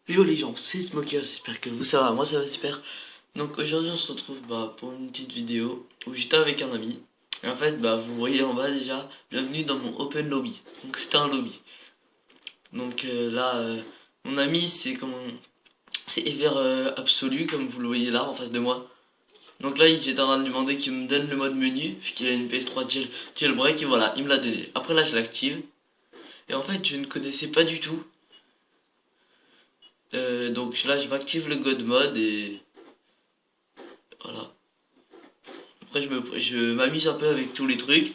Yo les gens, c'est Smoker, j'espère que vous ça va, moi ça va super. Donc aujourd'hui on se retrouve pour une petite vidéo où j'étais avec un ami. Et en fait vous voyez en bas déjà, bienvenue dans mon open lobby. Donc c'était un lobby. Donc mon ami c'est Ever Absolu comme vous le voyez là en face de moi. Donc là j'étais en train de lui demander qu'il me donne le mode menu, puisqu'il a une PS3 jailbreak et voilà, il me l'a donné. Après là je l'active. Et en fait je ne connaissais pas du tout. Donc là je m'active le God mode et voilà. Après, je m'amuse un peu avec tous les trucs.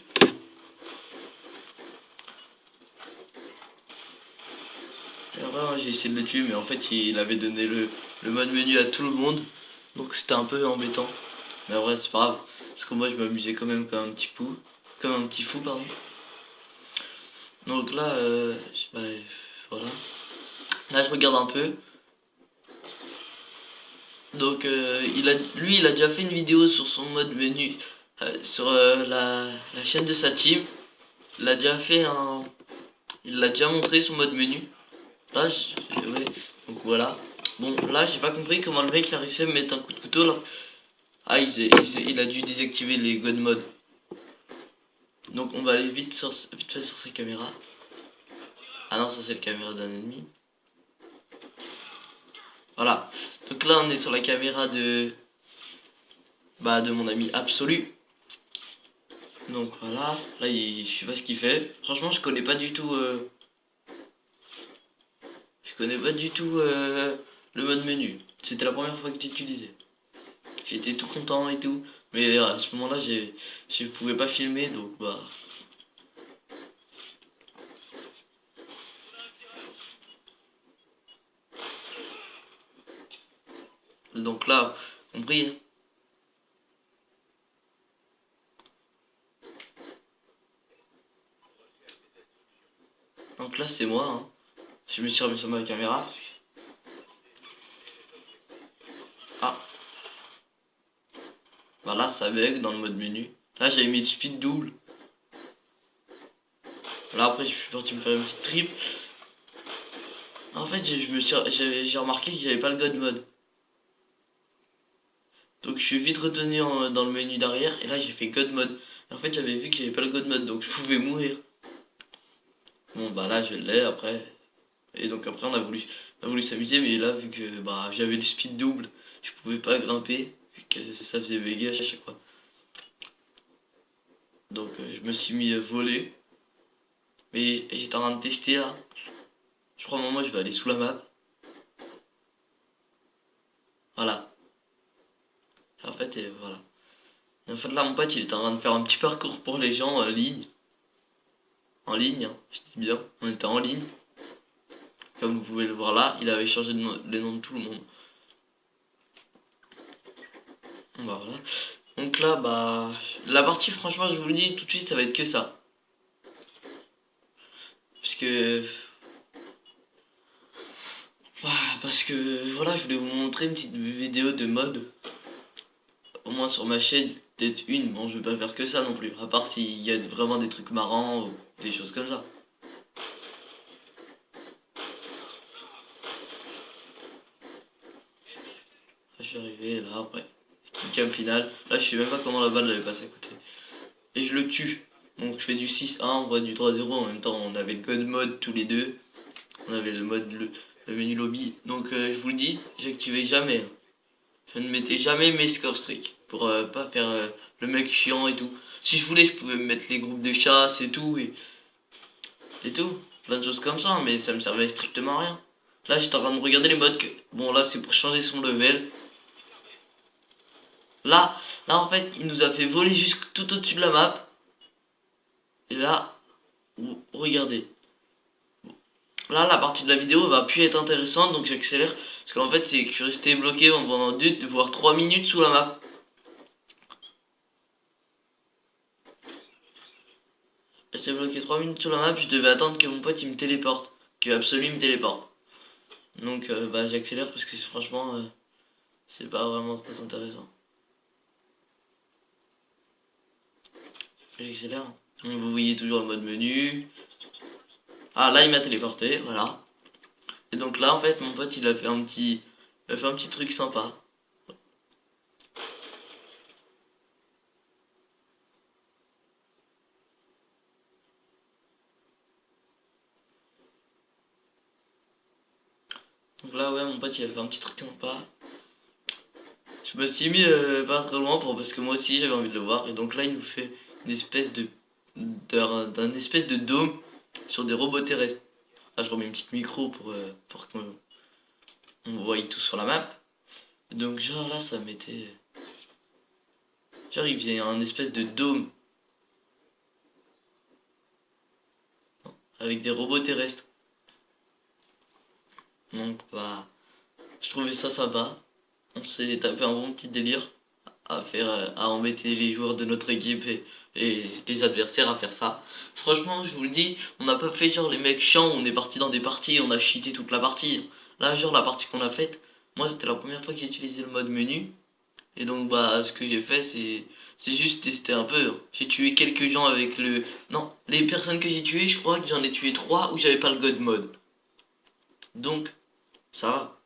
Et après, j'ai essayé de le tuer, mais en fait, il avait donné le mode menu à tout le monde. Donc, c'était un peu embêtant. Mais en vrai, c'est pas grave. Parce que moi, je m'amusais quand même comme un petit fou. Comme un petit fou, pardon. Donc là, voilà. Là, je regarde un peu. Donc, lui, il a déjà fait une vidéo sur son mode menu. Sur la chaîne de sa team. Il a déjà fait un. Il l'a déjà montré son mode menu. Là, ouais. Donc voilà. Bon, là, j'ai pas compris comment le mec a réussi à me mettre un coup de couteau là. Ah, il a dû désactiver les God mode. Donc on va aller vite fait sur ses caméras. Ah non, ça c'est la caméra d'un ennemi. Voilà. Donc là, on est sur la caméra de mon ami absolu. Donc voilà. Là, je sais pas ce qu'il fait. Franchement, je connais pas du tout. Je connais pas du tout le mode menu. C'était la première fois que j'utilisais. J'étais tout content et tout. Mais à ce moment-là, je pouvais pas filmer, donc bah. Donc là, compris. Hein. Donc là, c'est moi. Hein. Je me suis remis sur ma caméra. Ah, voilà, ça bug dans le mode menu. Là, j'avais mis le speed double. Là, après, je suis parti me faire une petite trip. En fait, j'ai remarqué que j'avais pas le God mode. Donc, je suis vite retenu dans le menu d'arrière. Et là, j'ai fait God mode. En fait, j'avais vu que j'avais pas le God mode. Donc, je pouvais mourir. Bon, bah là, je l'ai après. Et donc, après, on a voulu s'amuser. Mais là, vu que j'avais le speed double, je pouvais pas grimper. Vu que ça faisait bugger à chaque fois. Donc, je me suis mis à voler. Mais j'étais en train de tester là. Je crois à un moment je vais aller sous la map. Voilà. Et en fait, voilà. Et en fait là mon pote il était en train de faire un petit parcours pour les gens en ligne. En ligne, hein, je dis bien. On était en ligne. Comme vous pouvez le voir là, il avait changé les noms de tout le monde. Bah voilà. Donc là la partie franchement je vous le dis tout de suite ça va être que ça. Parce que parce que voilà je voulais vous montrer une petite vidéo de mode. Au moins sur ma chaîne, peut-être une, bon je vais pas faire que ça non plus. À part s'il y a vraiment des trucs marrants ou des choses comme ça. Je suis arrivé là après. Kill final. Là je sais même pas comment la balle avait passé à côté. Et je le tue. Donc je fais du 6-1, on voit du 3-0. En même temps on avait le God mode tous les deux. On avait le menu lobby. Donc je vous le dis, j'activais jamais. Je ne mettais jamais mes score streaks. Pour pas faire le mec chiant et tout. Si je voulais je pouvais me mettre les groupes de chasse et tout. Et tout. Plein de choses comme ça. Mais ça me servait strictement à rien. Là j'étais en train de regarder les modes. Bon là c'est pour changer son level. Là en fait, il nous a fait voler jusque tout au-dessus de la map. Et là, regardez. Là, la partie de la vidéo va plus être intéressante, donc j'accélère. Parce qu'en fait, c'est que je suis resté bloqué pendant 2 voire 3 minutes sous la map. J'étais bloqué 3 minutes sous la map, je devais attendre que mon pote il me téléporte. Que Absolu me téléporte. Donc j'accélère parce que franchement, c'est pas vraiment très intéressant. J'accélère. Vous voyez toujours le mode menu. Ah là il m'a téléporté, voilà. Et donc là en fait mon pote il a fait un petit truc sympa. Donc là ouais mon pote il a fait un petit truc sympa. Je me suis mis pas très loin parce que moi aussi j'avais envie de le voir. Et donc là il nous fait une espèce d'un espèce de dôme sur des robots terrestres. Là je remets une petite micro pour qu'on voie tout sur la map. Et donc genre là ça mettait... Genre il faisait un espèce de dôme avec des robots terrestres. Donc bah je trouvais ça sympa. On s'est tapé un bon petit délire à embêter les joueurs de notre équipe et les adversaires à faire ça. Franchement, je vous le dis, on n'a pas fait genre les mecs chiants, on est parti dans des parties, on a cheaté toute la partie. Là, genre la partie qu'on a faite, moi c'était la première fois que j'ai utilisé le mode menu. Et donc bah ce que j'ai fait c'est juste tester un peu. J'ai tué quelques gens avec le... Non, les personnes que j'ai tuées, je crois que j'en ai tué 3 où j'avais pas le God mode. Donc, ça va.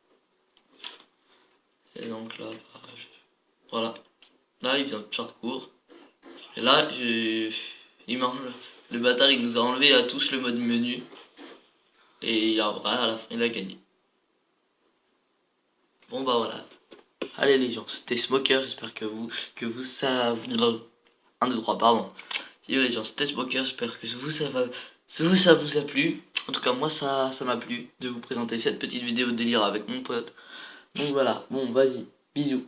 Et donc là, bah, voilà. Là, il vient de faire de cours. Et là, le bâtard, il nous a enlevé à tous le mode menu. Et à la fin, il a gagné. Bon, bah voilà. Allez, les gens, c'était Smoker. J'espère que vous, ça vous... 1, 2, 3, pardon. Yo, les gens, c'était Smoker. J'espère que ça vous a plu. En tout cas, moi, ça m'a plu de vous présenter cette petite vidéo de délire avec mon pote. Donc voilà. Bon, vas-y. Bisous.